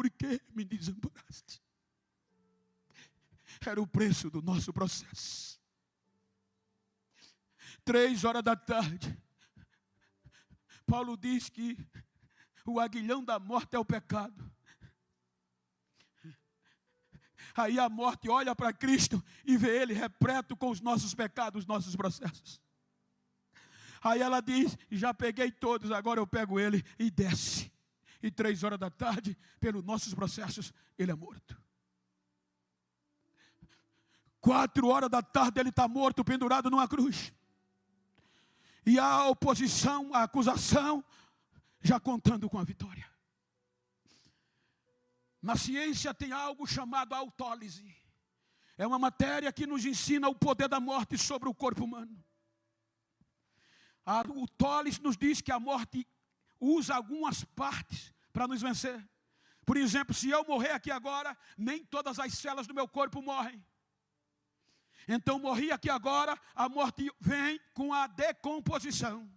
por que me desamparaste? Era o preço do nosso processo. 3h, Paulo diz que o aguilhão da morte é o pecado. Aí a morte olha para Cristo e vê Ele repleto com os nossos pecados, os nossos processos. Aí ela diz, já peguei todos, agora eu pego Ele e desce. E 3h, pelos nossos processos, Ele é morto. 4h Ele está morto, pendurado numa cruz. E a oposição, a acusação, já contando com a vitória. Na ciência tem algo chamado autólise. É uma matéria que nos ensina o poder da morte sobre o corpo humano. A autólise nos diz que a morte usa algumas partes para nos vencer. Por exemplo, se eu morrer aqui agora, nem todas as células do meu corpo morrem. Então, morri aqui agora, a morte vem com a decomposição.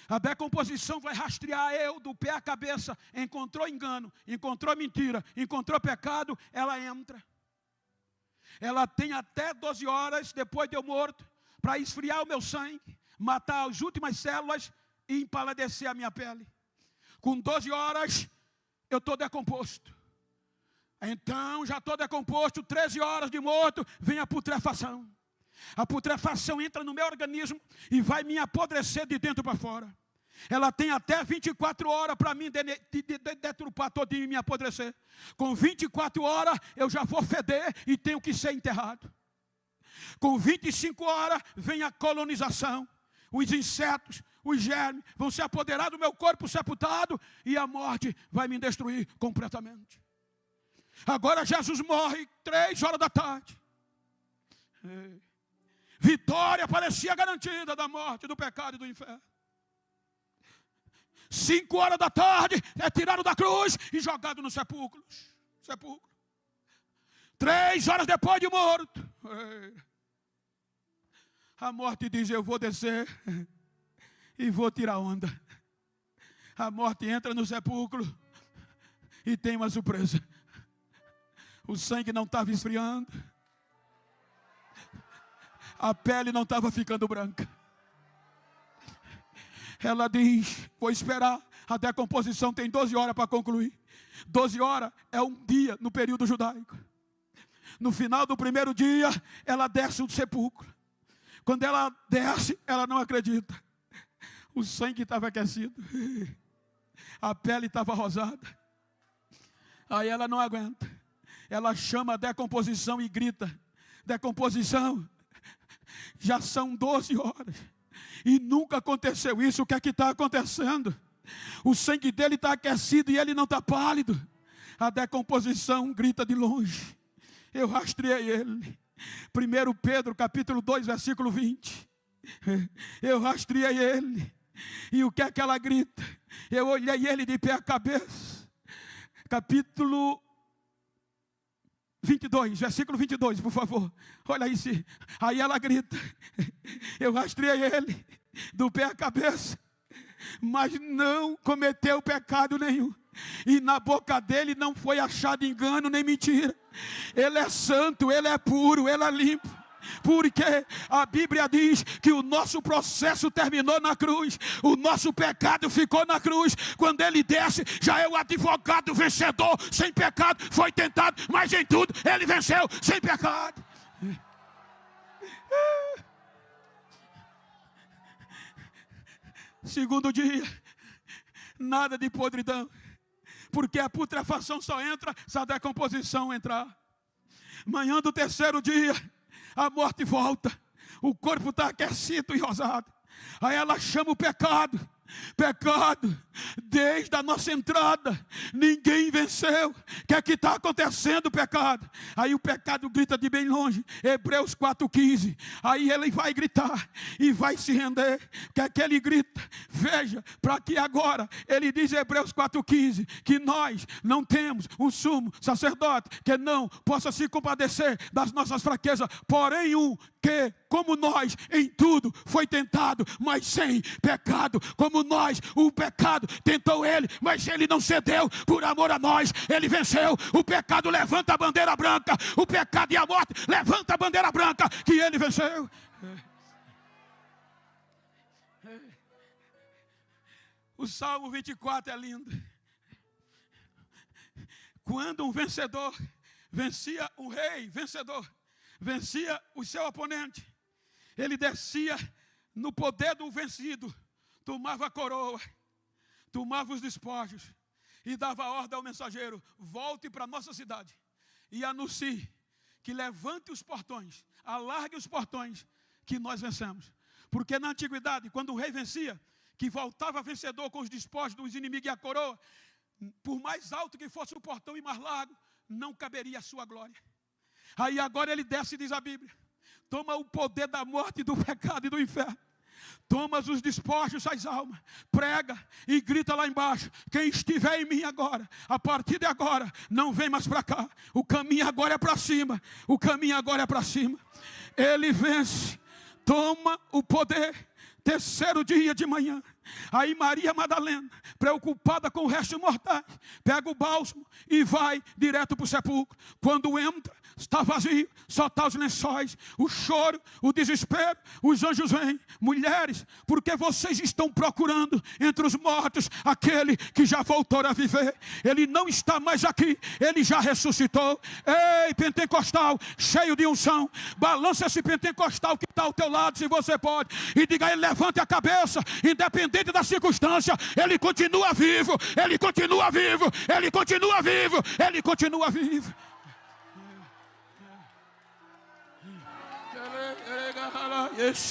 A decomposição vai rastrear eu do pé à cabeça. Encontrou engano, encontrou mentira, encontrou pecado, ela entra. Ela tem até 12 horas depois de eu morto para esfriar o meu sangue, matar as últimas células e empaladecer a minha pele. Com 12 horas eu estou decomposto. Então já estou decomposto, 13 horas de morto, vem a putrefação. A putrefação entra no meu organismo e vai me apodrecer de dentro para fora. Ela tem até 24 horas para mim deturpar todinho e me apodrecer. Com 24 horas eu já vou feder e tenho que ser enterrado. Com 25 horas vem a colonização. Os insetos, os germes vão se apoderar do meu corpo sepultado e a morte vai me destruir completamente. Agora Jesus morre 3h. Vitória parecia garantida da morte, do pecado e do inferno. 5h é tirado da cruz e jogado no sepulcro. 3 horas depois de morto, a morte diz, eu vou descer e vou tirar onda. A morte entra no sepulcro e tem uma surpresa. O sangue não estava esfriando. A pele não estava ficando branca. Ela diz, vou esperar. A decomposição tem 12 horas para concluir. 12 horas é um dia no período judaico. No final do primeiro dia, ela desce do sepulcro. Quando ela desce, ela não acredita. O sangue estava aquecido. A pele estava rosada. Aí ela não aguenta. Ela chama a decomposição e grita, decomposição, já são 12 horas e nunca aconteceu isso. O que é que está acontecendo? O sangue dele está aquecido e ele não está pálido. A decomposição grita de longe, eu rastreei ele. 1 Pedro capítulo 2 versículo 20, eu rastreei ele. E o que é que ela grita? Eu olhei ele de pé à cabeça. Capítulo 22, versículo 22, por favor. Olha aí, aí ela grita, eu rastreei ele do pé à cabeça, mas não cometeu pecado nenhum. E na boca dele não foi achado engano nem mentira. Ele é santo, ele é puro, ele é limpo. Porque a Bíblia diz que o nosso processo terminou na cruz. O nosso pecado ficou na cruz. Quando ele desce, já é o advogado vencedor. Sem pecado, foi tentado, mas em tudo ele venceu, sem pecado. Segundo dia, nada de podridão. Porque a putrefação só entra se a decomposição entrar. Manhã do terceiro dia, a morte volta, o corpo está aquecido e rosado. Aí ela chama o pecado. Pecado, desde a nossa entrada, ninguém venceu. O que é que está acontecendo, pecado? Aí o pecado grita de bem longe, Hebreus 4,15. Aí ele vai gritar e vai se render. O que é que ele grita? Veja, para que agora, ele diz em Hebreus 4,15, que nós não temos um sumo sacerdote que não possa se compadecer das nossas fraquezas, porém um que, como nós, em tudo foi tentado, mas sem pecado. Como como nós. O pecado tentou ele, mas ele não cedeu por amor a nós. Ele venceu. O pecado levanta a bandeira branca. O pecado e a morte levanta a bandeira branca que ele venceu. O Salmo 24 é lindo. Quando um vencedor vencia um rei vencedor, vencia o seu oponente, ele descia no poder do vencido, tomava a coroa, tomava os despojos e dava ordem ao mensageiro: volte para a nossa cidade e anuncie que levante os portões, alargue os portões, que nós vencemos. Porque na antiguidade, quando o rei vencia, que voltava vencedor com os despojos dos inimigos e a coroa, por mais alto que fosse o portão e mais largo, não caberia a sua glória. Aí agora ele desce e diz a Bíblia: toma o poder da morte, do pecado e do inferno. Toma os despojos das almas, prega e grita lá embaixo: quem estiver em mim agora, a partir de agora, não vem mais para cá. O caminho agora é para cima. O caminho agora é para cima. Ele vence, toma o poder. Terceiro dia de manhã, aí Maria Madalena, preocupada com o resto mortais, pega o bálsamo e vai direto para o sepulcro. Quando entra, está vazio, só está os lençóis, o choro, o desespero. Os anjos vêm: mulheres, porque vocês estão procurando entre os mortos aquele que já voltou a viver? Ele não está mais aqui, ele já ressuscitou. Ei, pentecostal, cheio de unção, balança esse pentecostal que está ao teu lado, se você pode, e diga a ele: levante a cabeça, independente da circunstância, ele continua vivo, ele continua vivo, ele continua vivo, ele continua vivo. Yes.